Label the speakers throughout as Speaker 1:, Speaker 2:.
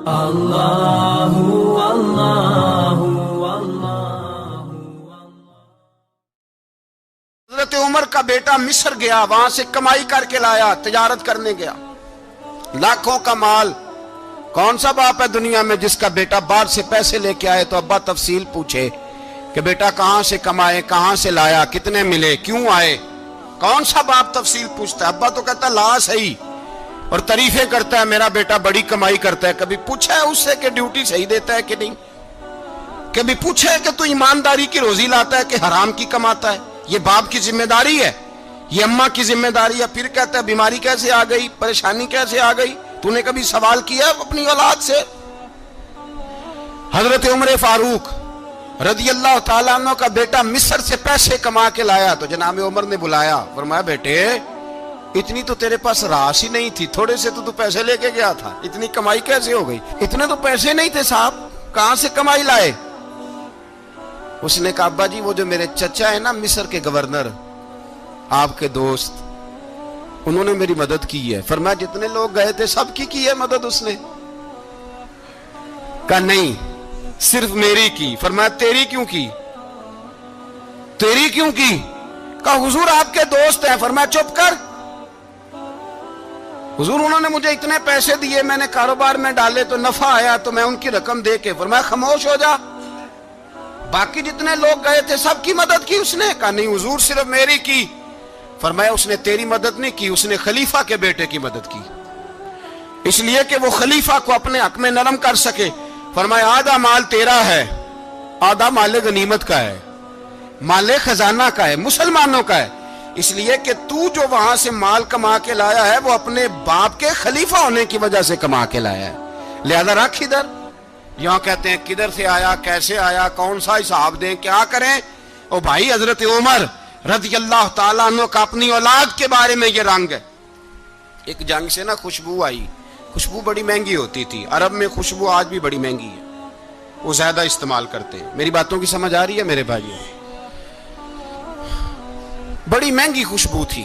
Speaker 1: اللہ اللہ اللہ۔
Speaker 2: حضرت عمر کا بیٹا مصر گیا، وہاں سے کمائی کر کے لایا، تجارت کرنے گیا، لاکھوں کا مال۔ کون سا باپ ہے دنیا میں جس کا بیٹا باہر سے پیسے لے کے آئے تو ابا تفصیل پوچھے کہ بیٹا کہاں سے کمائے، کہاں سے لایا، کتنے ملے، کیوں آئے؟ کون سا باپ تفصیل پوچھتا ہے؟ ابا تو کہتا ہے لا صحیح، اور تعریفیں کرتا ہے میرا بیٹا بڑی کمائی کرتا ہے۔ کبھی پوچھا ہے اس سے کہ ڈیوٹی صحیح دیتا ہے کہ نہیں؟ کبھی پوچھا ہے کہ تو ایمانداری کی روزی لاتا ہے کہ حرام کی کماتا ہے؟ یہ باپ کی ذمہ داری ہے، یہ اماں کی ذمہ داری ہے۔ پھر کہتا ہے بیماری کیسے آ گئی، پریشانی کیسے آ گئی؟ تو نے کبھی سوال کیا اپنی اولاد سے؟ حضرت عمر فاروق رضی اللہ تعالیٰ عنہ کا بیٹا مصر سے پیسے کما کے لایا تو جناب عمر نے بلایا، فرمایا بیٹے اتنی تو تیرے پاس راس ہی نہیں تھی، تھوڑے سے تو پیسے لے کے گیا تھا، اتنی کمائی کیسے ہو گئی؟ اتنے تو پیسے نہیں تھے صاحب، کہاں سے کمائی لائے؟ اس نے کہا ابا جی وہ جو میرے چچا ہے نا مصر کے گورنر، آپ کے دوست، انہوں نے میری مدد کی ہے۔ فرمایا جتنے لوگ گئے تھے سب کی ہے مدد اس نے؟ کہا نہیں صرف میری کی۔ فرمایا تیری کیوں کی؟ تیری کیوں کی؟ کہا حضور آپ کے دوست ہیں۔ فرمایا چپ کر حضور انہوں نے مجھے اتنے پیسے دیے، میں نے کاروبار میں ڈالے تو نفع آیا تو میں ان کی رقم دے کے۔ فرمایا خاموش ہو جا، باقی جتنے لوگ گئے تھے سب کی مدد کی اس نے؟ کہا نہیں حضور صرف میری کی۔ فرمایا اس نے تیری مدد نہیں کی، اس نے خلیفہ کے بیٹے کی مدد کی، اس لیے کہ وہ خلیفہ کو اپنے حق میں نرم کر سکے۔ فرمایا آدھا مال تیرا ہے، آدھا مال غنیمت کا ہے، مال خزانہ کا ہے، مسلمانوں کا ہے، اس لیے کہ تو جو وہاں سے مال کما کے لایا ہے وہ اپنے باپ کے خلیفہ ہونے کی وجہ سے کما کے لایا ہے، لہذا رکھ ادھر۔ یہاں کہتے ہیں کدھر سے آیا، کیسے آیا، کون سا حساب دیں، کیا کریں؟ او بھائی حضرت عمر رضی اللہ تعالیٰ عنہ کا اپنی اولاد کے بارے میں یہ رنگ ہے۔ ایک جنگ سے نا خوشبو آئی، خوشبو بڑی مہنگی ہوتی تھی، عرب میں خوشبو آج بھی بڑی مہنگی ہے، وہ زیادہ استعمال کرتے ہیں۔ میری باتوں کی سمجھ آ رہی ہے میرے بھائیوں؟ بڑی مہنگی خوشبو تھی۔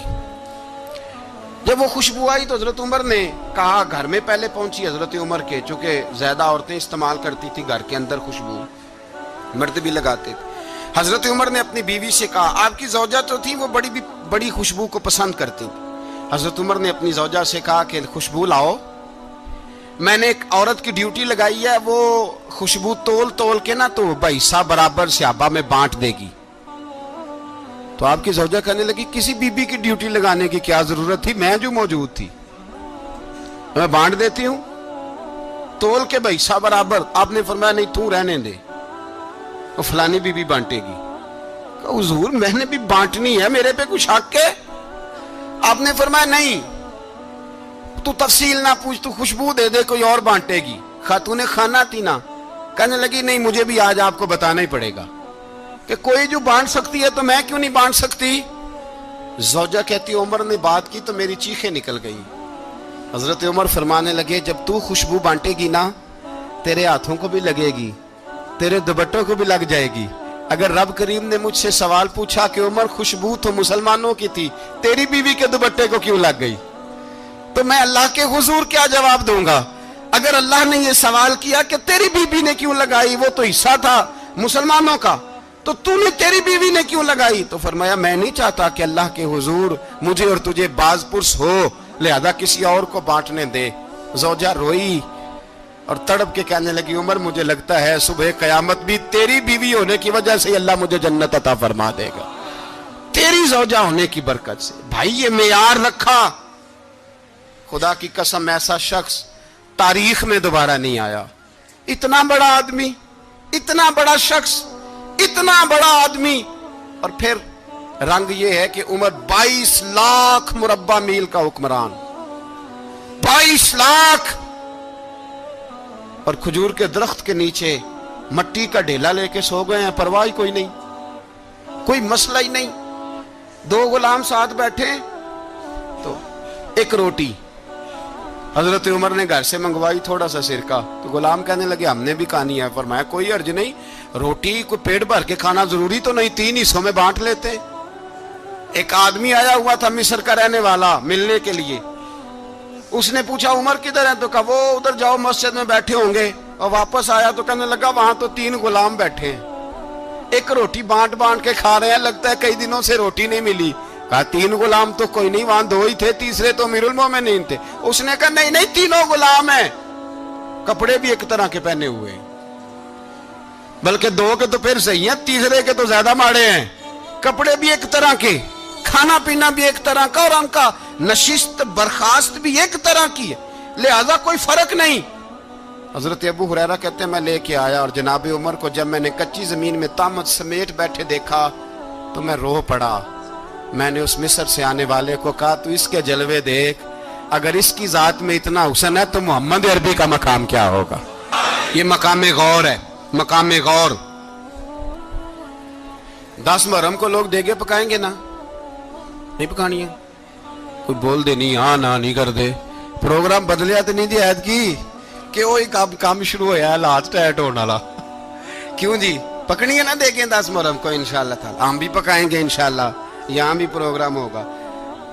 Speaker 2: جب وہ خوشبو آئی تو حضرت عمر نے کہا، گھر میں پہلے پہنچی حضرت عمر کے، چونکہ زیادہ عورتیں استعمال کرتی تھی گھر کے اندر خوشبو، مرد بھی لگاتے تھے۔ حضرت عمر نے اپنی بیوی سے کہا، آپ کی زوجہ تو تھی وہ بڑی خوشبو کو پسند کرتی تھی۔ حضرت عمر نے اپنی زوجہ سے کہا کہ خوشبو لاؤ، میں نے ایک عورت کی ڈیوٹی لگائی ہے، وہ خوشبو تول کے نا تو حصہ برابر صحابہ میں بانٹ دے گی۔ تو آپ کی زوجہ کہنے لگی کسی بی بی کی ڈیوٹی لگانے کی کیا ضرورت تھی، میں جو موجود تھی میں بانٹ دیتی ہوں تول کے حصہ برابر۔ آپ نے فرمایا نہیں تو رہنے دے، وہ فلانی بی بی بانٹے گی۔ کہا حضور میں نے بھی بانٹنی ہے، میرے پہ کچھ حق ہے؟ آپ نے فرمایا نہیں تو تفصیل نہ پوچھ، تو خوشبو دے دے، کوئی اور بانٹے گی۔ خاتون خانہ تھی نا، کہنے لگی نہیں مجھے بھی آج آپ کو بتانا ہی پڑے گا کہ کوئی جو بانٹ سکتی ہے تو میں کیوں نہیں بانٹ سکتی؟ زوجہ کہتی عمر نے بات کی تو میری چیخیں نکل گئی۔ حضرت عمر فرمانے لگے جب تو خوشبو بانٹے گی نا تیرے ہاتھوں کو بھی لگے گی، تیرے دوپٹوں کو بھی لگ جائے گی۔ اگر رب کریم نے مجھ سے سوال پوچھا کہ عمر خوشبو تو مسلمانوں کی تھی، تیری بیوی کے دوپٹے کو کیوں لگ گئی، تو میں اللہ کے حضور کیا جواب دوں گا؟ اگر اللہ نے یہ سوال کیا کہ تیری بیوی نے کیوں لگائی، وہ تو حصہ تھا مسلمانوں کا، تو نے تیری بیوی نے کیوں لگائی؟ تو فرمایا میں نہیں چاہتا کہ اللہ کے حضور مجھے اور تجھے باز پرس ہو، لہذا کسی اور کو بانٹنے دے۔ زوجہ روئی اور تڑپ کے کہنے لگی عمر مجھے لگتا ہے صبح قیامت بھی تیری بیوی ہونے کی وجہ سے اللہ مجھے جنت عطا فرما دے گا، تیری زوجہ ہونے کی برکت سے۔ بھائی یہ معیار رکھا، خدا کی قسم ایسا شخص تاریخ میں دوبارہ نہیں آیا۔ اتنا بڑا آدمی، اتنا بڑا شخص، اتنا بڑا آدمی، اور پھر رنگ یہ ہے کہ عمر 22 لاکھ مربع میل کا حکمران، 22 لاکھ، اور کھجور کے درخت کے نیچے مٹی کا ڈھیلا لے کے سو گئے ہیں، پرواہ کوئی نہیں، کوئی مسئلہ ہی نہیں۔ 2 غلام ساتھ بیٹھے تو ایک روٹی حضرت عمر نے گھر سے منگوائی، تھوڑا سا سرکہ، تو غلام کہنے لگے ہم نے بھی کھانی ہے۔ فرمایا کوئی حرج نہیں، روٹی کو پیٹ بھر کے کھانا ضروری تو نہیں، 3 حصوں میں بانٹ لیتے۔ ایک آدمی آیا ہوا تھا مصر کا رہنے والا ملنے کے لیے، اس نے پوچھا عمر کدھر ہے؟ تو کہا وہ ادھر جاؤ مسجد میں بیٹھے ہوں گے. اور واپس آیا تو کہنے لگا وہاں تو 3 غلام بیٹھے ہیں, ایک روٹی بانٹ بانٹ کے کھا رہے ہیں, لگتا ہے کئی دنوں سے روٹی نہیں ملی. کہا 3 غلام تو کوئی نہیں, وہاں 2 ہی تھے, تیسرے تو امیر المومنین تھے. اس نے کہا نہیں نہیں 3 غلام ہیں, کپڑے بھی ایک طرح کے پہنے ہوئے ہیں, بلکہ 2 کے تو پھر صحیح ہیں, تیسرے کے تو زیادہ ماڑے ہیں. کپڑے بھی ایک طرح کے, کھانا پینا بھی ایک طرح کا, اور ان کا نشست برخاست بھی ایک طرح کی ہے, لہذا کوئی فرق نہیں. حضرت ابو ہریرہ کہتے ہیں میں لے کے آیا, اور جناب عمر کو جب میں نے کچی زمین میں تامت سمیٹ بیٹھے دیکھا تو میں رو پڑا. میں نے اس مصر سے آنے والے کو کہا تو اس کے جلوے دیکھ, اگر اس کی ذات میں اتنا حسن ہے تو محمد عربی کا مقام کیا ہوگا. یہ مقام غور ہے, مقام غور. 10 محرم کو لوگ دیگے پکائیں گے نا, نہیں پکانی ہے؟ کوئی بول دے نہیں, ہاں نہ نہیں کر دے, پروگرام بدلیا تو نہیں دی عید کی کہ وہی کام شروع ہوا ہے لاسٹ ٹائٹ ہونے والا. کیوں جی پکنی ہے نا دیکھیں 10 محرم کو انشاءاللہ تعالی, ہم بھی پکائیں گے انشاءاللہ, یہاں بھی پروگرام ہوگا.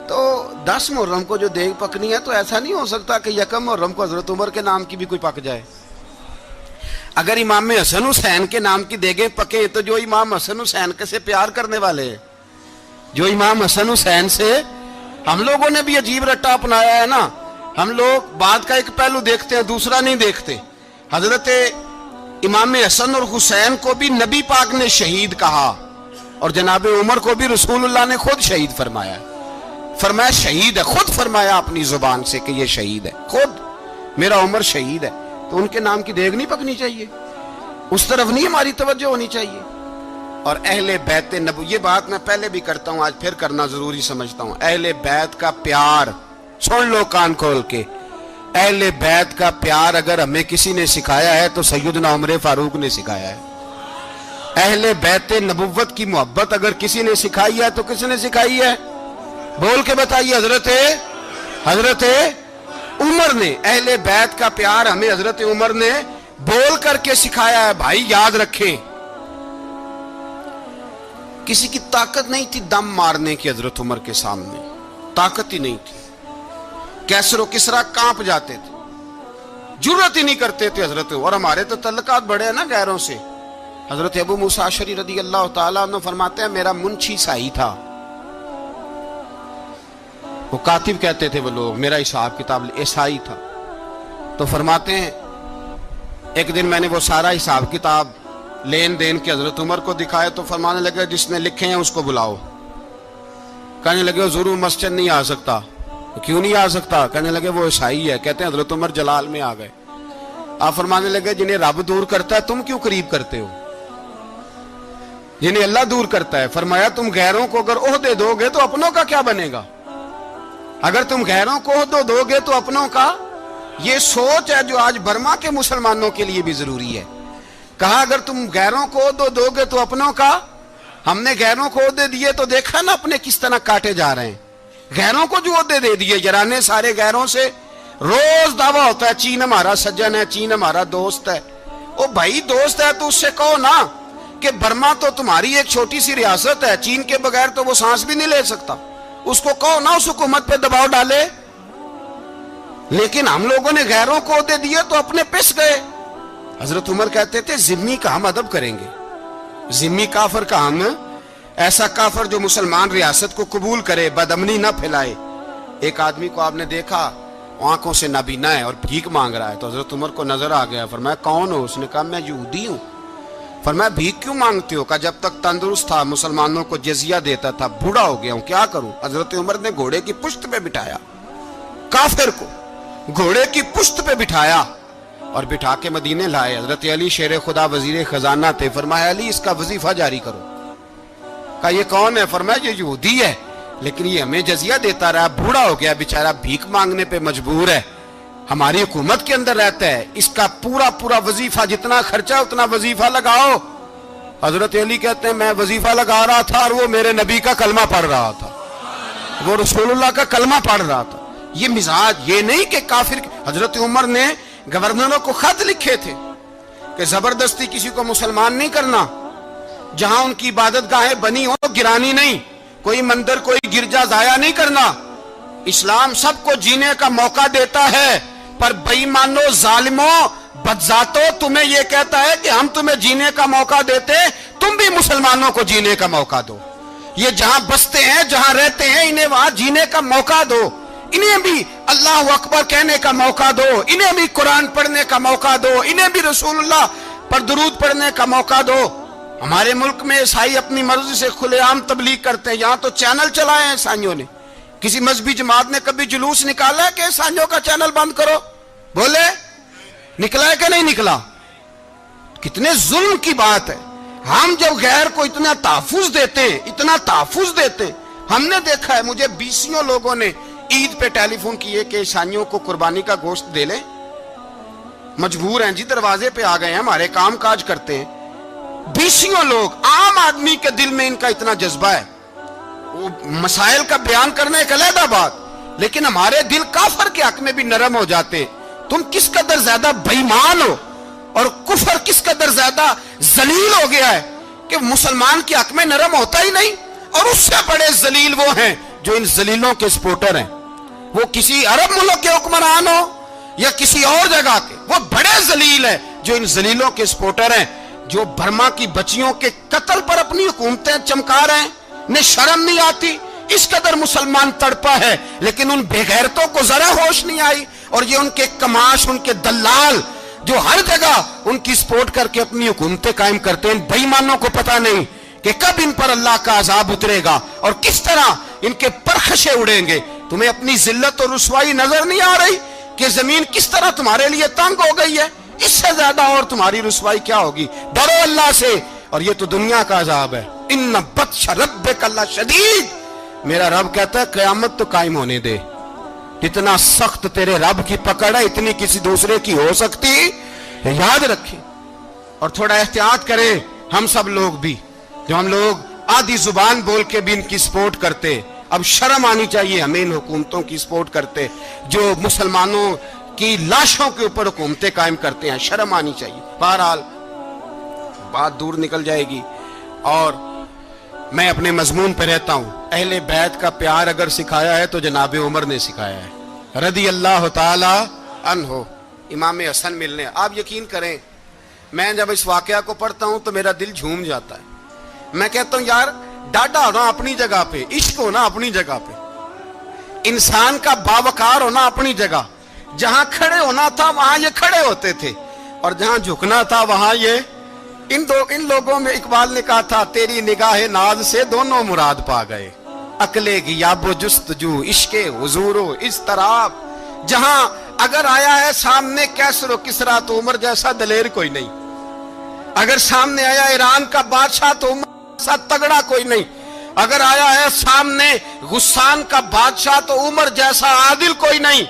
Speaker 2: تو 10 محرم کو جو دیگ پکنی ہے تو ایسا نہیں ہو سکتا کہ 1 محرم کو حضرت عمر کے نام کی بھی کوئی پک جائے. اگر امام حسن حسین کے نام کی دیگیں پکیں تو جو امام حسن حسین سے پیار کرنے والے ہیں, جو امام حسن حسین سے, ہم لوگوں نے بھی عجیب رٹا اپنایا ہے نا, ہم لوگ بات کا ایک پہلو دیکھتے ہیں دوسرا نہیں دیکھتے. حضرت امام حسن اور حسین کو بھی نبی پاک نے شہید کہا, اور جناب عمر کو بھی رسول اللہ نے خود شہید فرمایا. فرمایا شہید ہے, خود فرمایا اپنی زبان سے کہ یہ شہید ہے, خود میرا عمر شہید ہے. تو ان کے نام کی دیگ نہیں پکنی چاہیے, اس طرف نہیں ہماری توجہ ہونی چاہیے. اور اہل بیت نبو, یہ بات میں پہلے بھی کرتا ہوں, آج پھر کرنا ضروری سمجھتا ہوں. اہل بیت کا پیار, سن لو کان کھول کے, اہل بیت کا پیار اگر ہمیں کسی نے سکھایا ہے تو سیدنا عمر فاروق نے سکھایا ہے. اہل بیت نبوت کی محبت اگر کسی نے سکھائی ہے تو کس نے سکھائی ہے؟ بول کے بتائیے. حضرت عمر نے. اہل بیت کا پیار ہمیں حضرت عمر نے بول کر کے سکھایا ہے. بھائی یاد رکھیں, کسی کی طاقت نہیں تھی دم مارنے کی حضرت عمر کے سامنے, طاقت ہی نہیں تھی. کیسر و کسرا کانپ جاتے تھے, جرأت ہی نہیں کرتے تھے حضرت. اور ہمارے تو تعلقات بڑے ہیں نا غیروں سے. حضرت ابو موسیٰ اشعری رضی اللہ تعالیٰ عنہ فرماتے ہیں میرا منشی سائی تھا, وہ کاتب کہتے تھے وہ لوگ, میرا حساب کتاب عیسائی تھا. تو فرماتے ہیں ایک دن میں نے وہ سارا حساب کتاب لین دین کے حضرت عمر کو دکھائے تو فرمانے لگے جس نے لکھے ہیں اس کو بلاؤ. کہنے لگے ضرور مسجد نہیں آ سکتا. کیوں نہیں آ سکتا؟ کہنے لگے وہ عیسائی ہے. کہتے ہیں حضرت عمر جلال میں آ گئے. آپ فرمانے لگے جنہیں رب دور کرتا ہے تم کیوں قریب کرتے ہو؟ جنہیں اللہ دور کرتا ہے. فرمایا تم غیروں کو اگر عہدے دو گے تو اپنوں کا کیا بنے گا؟ اگر تم غیروں کو عہدے دو گے تو اپنوں کا. یہ سوچ ہے جو آج برما کے مسلمانوں کے لیے بھی ضروری ہے. کہا اگر تم غیروں کو عہدے دو گے تو اپنوں کا. ہم نے غیروں کو عہدے دیے تو دیکھا نا اپنے کس طرح کاٹے جا رہے ہیں. غیروں کو جو عہدے دے دیے, یرانے سارے غیروں سے روز دعویٰ ہوتا ہے چین ہمارا سجن ہے, چین ہمارا دوست ہے. او بھائی دوست ہے تو اس سے کہو نا کہ برما تو تمہاری ایک چھوٹی سی ریاست ہے, چین کے بغیر تو وہ سانس بھی نہیں لے سکتا. اس کو کہو نا اس حکومت پہ دباؤ ڈالے. لیکن ہم لوگوں نے غیروں کو عہدے دیے تو اپنے پس گئے. حضرت عمر کہتے تھے ذمی کا ہم ادب کریں گے, ذمی کافر کا ہم, ایسا کافر جو مسلمان ریاست کو قبول کرے, بدامنی نہ پھیلائے. ایک آدمی کو آپ نے دیکھا آنکھوں سے نابینا ہے اور بھیک مانگ رہا ہے, تو حضرت عمر کو نظر آ گیا. فرمایا کون ہو؟ اس نے کہا میں یہودی ہوں. فرمایا بھیک کیوں مانگتے ہو؟ کہا جب تک تندرست تھا مسلمانوں کو جزیہ دیتا تھا, بوڑھا ہو گیا ہوں کیا کروں. حضرت عمر نے گھوڑے کی پشت پہ بٹھایا, کافر کو گھوڑے کی پشت پہ بٹھایا اور بٹھا کے مدینے لائے. حضرت علی شیر خدا وزیر خزانہ تھے. فرمایا علی اس کا وظیفہ جاری کرو. کہا یہ کون ہے؟ فرمایا یہ یہودی ہے لیکن یہ ہمیں جزیہ دیتا رہا, بوڑھا ہو گیا بیچارہ, بھیک مانگنے پہ مجبور ہے, ہماری حکومت کے اندر رہتا ہے, اس کا پورا وظیفہ جتنا خرچہ اتنا وظیفہ لگاؤ. حضرت علی کہتے ہیں میں وظیفہ لگا رہا تھا اور وہ میرے نبی کا کلمہ پڑھ رہا تھا, وہ رسول اللہ کا کلمہ پڑھ رہا تھا. یہ مزاج, یہ نہیں کہ کافر. حضرت عمر نے گورنروں کو خط لکھے تھے کہ زبردستی کسی کو مسلمان نہیں کرنا, جہاں ان کی عبادت گاہیں بنی ہو گرانی نہیں, کوئی مندر کوئی گرجا ضائع نہیں کرنا. اسلام سب کو جینے کا موقع دیتا ہے، پر بےایمانوں، ظالموں، بدذاتوں، تمہیں یہ کہتا ہے کہ ہم تمہیں جینے کا موقع دیتے، تم بھی مسلمانوں کو جینے کا موقع دو۔ یہ جہاں بستے ہیں، جہاں رہتے ہیں، انہیں وہاں جینے کا موقع دو، انہیں بھی اللہ اکبر کہنے کا موقع دو، انہیں بھی قرآن پڑھنے کا موقع دو، انہیں بھی رسول اللہ پر درود پڑھنے کا موقع دو۔ ہمارے ملک میں عیسائی اپنی مرضی سے کھلے عام تبلیغ کرتے ہیں، یہاں تو چینل چلائے ہیں عیسائیوں نے۔ کسی مذہبی جماعت نے کبھی جلوس نکالا ہے کہ عیسائیوں کا چینل بند کرو؟ بولے نکلا ہے کہ نہیں نکلا؟ کتنے ظلم کی بات ہے۔ ہم جب غیر کو اتنا تحفظ دیتے ہیں، اتنا تحفظ دیتے ہیں، ہم نے دیکھا ہے، مجھے بیسیوں لوگوں نے عید پہ ٹیلی فون کیے کہ عیسائیوں کو قربانی کا گوشت دے لیں، مجبور ہیں جی، دروازے پہ آ گئے ہیں، ہمارے کام کاج کرتے ہیں۔ بیسیوں لوگ، عام آدمی کے دل میں ان کا اتنا جذبہ ہے، وہ مسائل کا بیان کرنا ایک علیحدہ بات، لیکن ہمارے دل کافر کے حق میں بھی نرم ہو جاتے ہیں۔ تم کس قدر زیادہ بےایمان ہو، اور کفر کس قدر زیادہ ذلیل ہو گیا ہے کہ مسلمان کے حق میں نرم ہوتا ہی نہیں۔ اور اس سے بڑے ذلیل وہ ہیں جو ان ذلیلوں کے سپورٹر ہیں، وہ کسی عرب ملک کے حکمران ہو یا کسی اور جگہ کے، وہ بڑے ذلیل ہیں جو ان ذلیلوں کے سپورٹر ہیں، جو برما کی بچیوں کے قتل پر اپنی حکومتیں چمکا رہے ہیں، انہیں شرم نہیں آتی۔ اس قدر مسلمان تڑپا ہے، لیکن ان بے غیرتوں کو ذرا ہوش نہیں آئی، اور یہ ان کے کماش، ان کے دلال جو ہر جگہ ان کی سپورٹ کر کے اپنی حکومتیں قائم کرتے ہیں، بے ایمانوں کو پتہ نہیں کہ کب ان پر اللہ کا عذاب اترے گا اور کس طرح ان کے پرخشے اڑیں گے۔ تمہیں اپنی ذلت اور رسوائی نظر نہیں آ رہی کہ زمین کس طرح تمہارے لیے تنگ ہو گئی ہے؟ اس سے زیادہ اور تمہاری رسوائی کیا ہوگی؟ ڈرو اللہ سے، اور یہ تو دنیا کا عذاب ہے۔ ان بطش ربک لشدید، میرا رب کہتا ہے قیامت تو قائم ہونے دے، اتنا سخت تیرے رب کی پکڑ ہے، اتنی کسی دوسرے کی ہو سکتی؟ یاد رکھیں اور تھوڑا احتیاط کریں ہم سب لوگ بھی، جو ہم لوگ آدھی زبان بول کے بھی ان کی سپورٹ کرتے۔ اب شرم آنی چاہیے ہمیں ان حکومتوں کی سپورٹ کرتے جو مسلمانوں کی لاشوں کے اوپر حکومتیں قائم کرتے ہیں، شرم آنی چاہیے۔ بہرحال بات دور نکل جائے گی، اور میں اپنے مضمون پہ رہتا ہوں۔ اہل بیت کا پیار اگر سکھایا ہے تو جناب عمر نے سکھایا ہے رضی اللہ تعالی عنہ، امام حسن ملنے۔ آپ یقین کریں، میں جب اس واقعہ کو پڑھتا ہوں تو میرا دل جھوم جاتا ہے۔ میں کہتا ہوں یار، ڈاڈا ہونا اپنی جگہ پہ، عشق ہونا اپنی جگہ پہ، انسان کا باوقار ہونا اپنی جگہ، جہاں کھڑے ہونا تھا وہاں یہ کھڑے ہوتے تھے، اور جہاں جھکنا تھا وہاں یہ ان لوگوں میں اقبال نے کہا تھا، تیری نگاہ ناز سے دونوں مراد پا گئے، عقل غیاب و جستجو، عشق حضور و اضطراب۔ جہاں اگر آیا ہے سامنے کیسر و کسرا تو عمر جیسا دلیر کوئی نہیں، اگر سامنے آیا ایران کا بادشاہ تو عمر جیسا تگڑا کوئی نہیں، اگر آیا ہے سامنے غسان کا بادشاہ تو عمر جیسا عادل کوئی نہیں،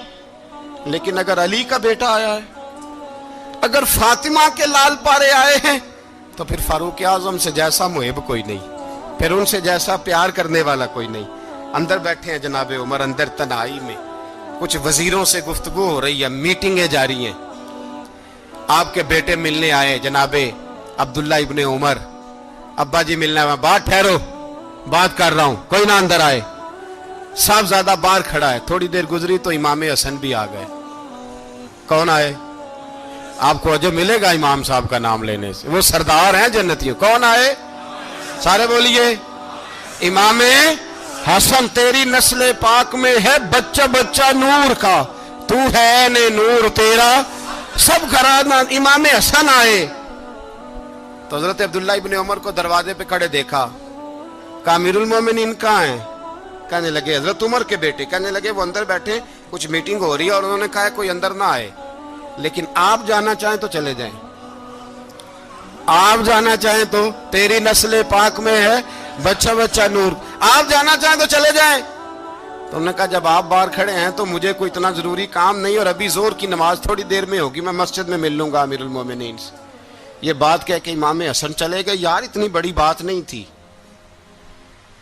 Speaker 2: لیکن اگر علی کا بیٹا آیا ہے، اگر فاطمہ کے لال پارے آئے ہیں، تو پھر فاروق اعظم سے جیسا محب کوئی نہیں، پھر ان سے جیسا پیار کرنے والا کوئی نہیں۔ اندر بیٹھے ہیں جناب عمر، اندر تنہائی میں کچھ وزیروں سے گفتگو ہو رہی ہے، میٹنگیں جاری ہیں۔ آپ کے بیٹے ملنے آئے جناب عبداللہ ابن عمر، ابا جی ملنا ہے، بات ٹھہرو، بات کر رہا ہوں، کوئی نہ اندر آئے۔ صاحبزادہ باہر کھڑا ہے، تھوڑی دیر گزری تو امام حسن بھی آ گئے۔ کون آئے؟ آپ کو عجب ملے گا امام صاحب کا نام لینے سے، وہ سردار ہیں جنتیوں۔ کون آئے؟ سارے بولیے، امام حسن، تیری نسل پاک میں ہے بچہ بچہ نور کا، تو ہے نے نور تیرا سب گھرانہ۔ امام حسن آئے تو حضرت عبداللہ ابن عمر کو دروازے پہ کھڑے دیکھا، کہا امیر المومنین کہاں ہیں؟ کہنے لگے حضرت عمر کے بیٹے۔ کہنے لگے وہ اندر بیٹھے، کچھ میٹنگ ہو رہی ہے، اور انہوں نے کہا کوئی اندر نہ آئے، لیکن آپ جانا چاہیں تو چلے جائیں، آپ جانا چاہیں تو، تیری نسل پاک میں ہے بچہ بچہ نور، آپ جانا چاہیں تو چلے جائیں۔ تو انہوں نے کہا جب آپ باہر کھڑے ہیں تو مجھے کوئی اتنا ضروری کام نہیں، اور ابھی زور کی نماز تھوڑی دیر میں ہوگی، میں مسجد میں مل لوں گا امیر المومنین سے۔ یہ بات کہہ کے امام حسن چلے گئے۔ یار اتنی بڑی بات نہیں تھی،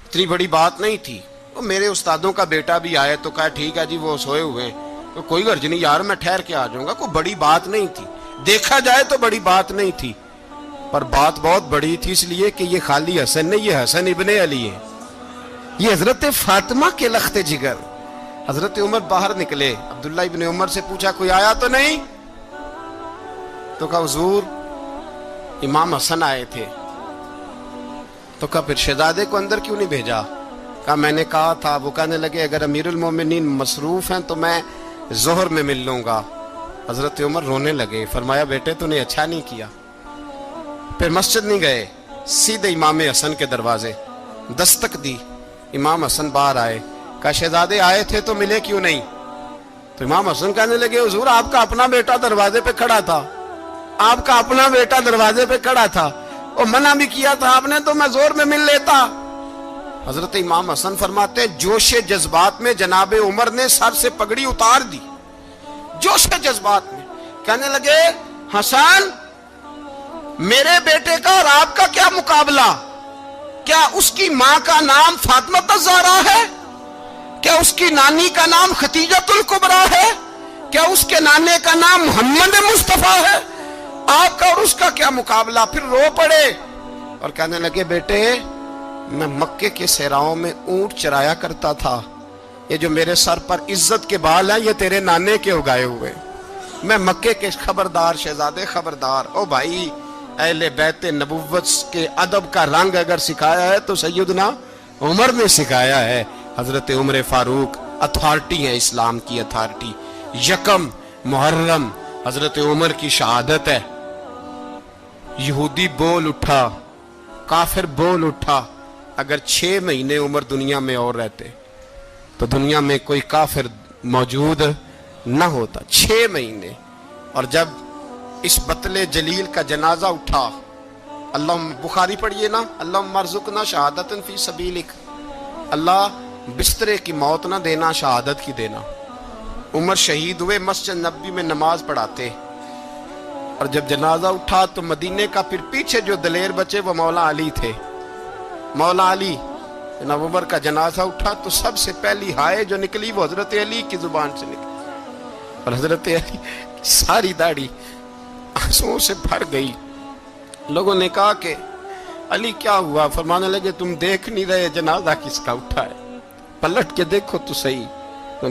Speaker 2: اتنی بڑی بات نہیں تھی۔ وہ میرے استادوں کا بیٹا بھی آئے تو کہا ٹھیک ہے جی، وہ سوئے ہوئے ہیں تو کوئی غرض نہیں یار، میں ٹھہر کے آ جاؤں گا، کوئی بڑی بات نہیں تھی، دیکھا جائے تو بڑی بات نہیں تھی، پر بات بہت بڑی تھی، اس لیے کہ یہ خالی حسن نہیں، یہ حسن ابن علی ہے، یہ حضرت فاطمہ کے لخت جگر، حضرت عمر باہر نکلے, عبداللہ ابن عمر سے پوچھا کوئی آیا تو نہیں؟ تو کہا حضور امام حسن آئے تھے. تو کہا پھر شہزادے کو اندر کیوں نہیں بھیجا؟ کہا میں نے کہا تھا. وہ کہنے لگے اگر امیر المومنین مصروف ہیں تو میں ظہر میں مل لوں گا. حضرت عمر رونے لگے, فرمایا بیٹے تو نے اچھا نہیں کیا. پھر مسجد نہیں گئے, سیدھے امام حسن کے دروازے دستک دی. امام حسن باہر آئے, کہا شہزادے آئے تھے تو ملے کیوں نہیں؟ تو امام حسن کہنے لگے حضور آپ کا اپنا بیٹا دروازے پہ کھڑا تھا, آپ کا اپنا بیٹا دروازے پہ کھڑا تھا, اور منع بھی کیا تھا آپ نے تو میں زور میں مل لیتا. حضرت امام حسن فرماتے جوش جذبات میں جناب عمر نے سر سے پگڑی اتار دی, جوش جذبات میں. کہنے لگے حسن میرے بیٹے کا اور آپ کا کیا مقابلہ؟ کیا اس کی ماں کا نام فاطمہ الزہرا ہے؟ کیا اس کی نانی کا نام خدیجۃ الکبریٰ ہے؟ کیا اس کے نانے کا نام محمد مصطفیٰ ہے؟ آپ کا اور اس کا کیا مقابلہ؟ پھر رو پڑے اور کہنے لگے بیٹے میں مکے کے صحراؤں میں اونٹ چرایا کرتا تھا, یہ جو میرے سر پر عزت کے بال ہیں یہ تیرے نانے کے اگائے ہوئے. میں مکے کے خبردار شہزادے خبردار. او بھائی اہل بیت نبوت کے ادب کا رنگ اگر سکھایا ہے تو سیدنا عمر نے سکھایا ہے. حضرت عمر فاروق اتھارٹی ہے, اسلام کی اتھارٹی. یکم محرم حضرت عمر کی شہادت ہے. یہودی بول اٹھا, کافر بول اٹھا. اگر 6 مہینے عمر دنیا میں اور رہتے تو دنیا میں کوئی کافر موجود نہ ہوتا. 6 مہینے. اور جب اس بطل جلیل کا جنازہ اٹھا, اللہ بخاری پڑھیے نا, اللہ مرزقنا شہادت فی سبیلک, اللہ بسترے کی موت نہ دینا شہادت کی دینا. عمر شہید ہوئے, مسجد نبوی میں نماز پڑھاتے, اور جب جنازہ اٹھا تو مدینے کا پھر پیچھے جو دلیر بچے وہ مولا علی تھے. مولا علی جناب عمر کا جنازہ اٹھا تو سب سے پہلی ہائے جو نکلی وہ حضرت علی کی زبان سے نکلی, اور حضرت علی ساری داڑھی آنسوؤں سے بھر گئی. لوگوں نے کہا کہ علی کیا ہوا؟ فرمانے لگے تم دیکھ نہیں رہے جنازہ کس کا اٹھا ہے, پلٹ کے دیکھو تو صحیح,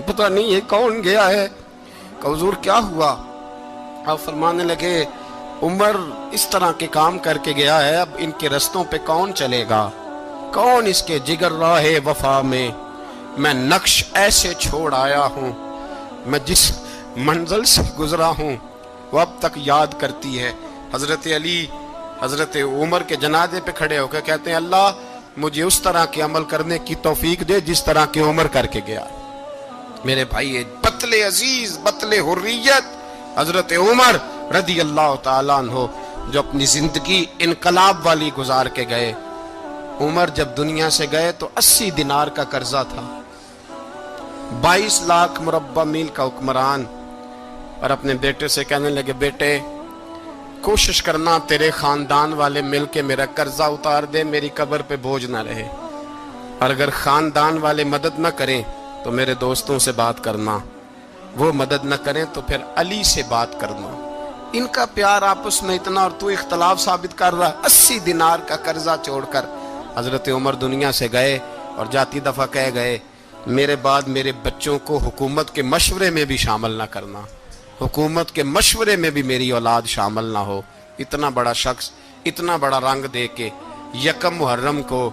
Speaker 2: پتہ نہیں یہ کون گیا ہے. کہ حضور کیا ہوا؟ آپ فرمانے لگے عمر اس طرح کے کام کر کے گیا ہے, اب ان کے رستوں پہ کون چلے گا؟ کون اس کے جگر راہ وفا میں؟ میں نقش ایسے چھوڑ آیا ہوں, میں جس منزل سے گزرا ہوں وہ اب تک یاد کرتی ہے. حضرت علی حضرت عمر کے جنازے پہ کھڑے ہو کے کہتے ہیں اللہ مجھے اس طرح کے عمل کرنے کی توفیق دے جس طرح کے عمر کر کے گیا. میرے بھائی بطل عزیز, بطل حریت حضرت عمر رضی اللہ تعالیٰ عنہ جو اپنی زندگی انقلاب والی گزار کے گئے. عمر جب دنیا سے گئے تو 80 دینار کا قرضہ تھا, 22 لاکھ مربع میل کا حکمران, اور اپنے بیٹے سے کہنے لگے بیٹے کوشش کرنا تیرے خاندان والے مل کے میرا قرضہ اتار دے, میری قبر پہ بوجھ نہ رہے, اور اگر خاندان والے مدد نہ کریں تو میرے دوستوں سے بات کرنا, وہ مدد نہ کریں تو پھر علی سے بات کرنا. ان کا پیار آپس میں اتنا, اور تو اختلاف ثابت کر رہا. 80 دینار کا قرضہ چھوڑ کر حضرت عمر دنیا سے گئے, اور جاتی دفعہ کہہ گئے میرے بعد میرے بچوں کو حکومت کے مشورے میں بھی شامل نہ کرنا, حکومت کے مشورے میں بھی میری اولاد شامل نہ ہو. اتنا بڑا شخص اتنا بڑا رنگ دے کے یکم محرم کو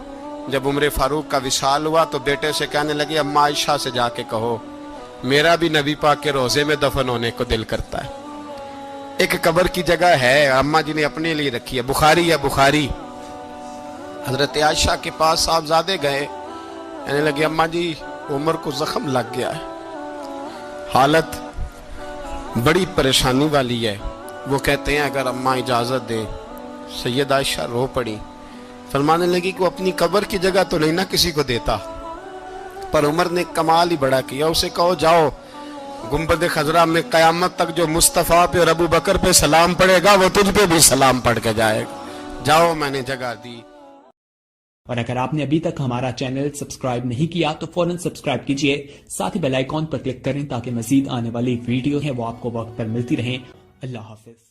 Speaker 2: جب عمر فاروق کا وصال ہوا تو بیٹے سے کہنے لگے اماں عائشہ سے جا کے کہو میرا بھی نبی پاک کے روزے میں دفن ہونے کو دل کرتا ہے. ایک قبر کی جگہ ہے اماں جی نے اپنے لیے رکھی ہے, بخاری ہے بخاری. حضرت عائشہ کے پاس صاحبزادے گئے, کہنے لگے اماں جی عمر کو زخم لگ گیا ہے, حالت بڑی پریشانی والی ہے. وہ کہتے ہیں اگر اماں اجازت دیں. سید عائشہ رو پڑی, فرمانے لگی کہ وہ اپنی قبر کی جگہ تو نہیں نہ کسی کو دیتا, پر عمر نے کمال ہی بڑا کیا. اسے کہو جاؤ گنبد خضرا میں قیامت تک جو مصطفیٰ پہ اور ابو بکر پہ سلام پڑے گا وہ تجھ پہ بھی سلام پڑھ کے جائے گا. جاؤ میں نے جگہ دی.
Speaker 3: اور اگر آپ نے ابھی تک ہمارا چینل سبسکرائب نہیں کیا تو فوراً سبسکرائب کیجئے, ساتھ ہی بیل آئیکن پر کلک کریں تاکہ مزید آنے والی ویڈیو ہے وہ آپ کو وقت پر ملتی رہیں. اللہ حافظ.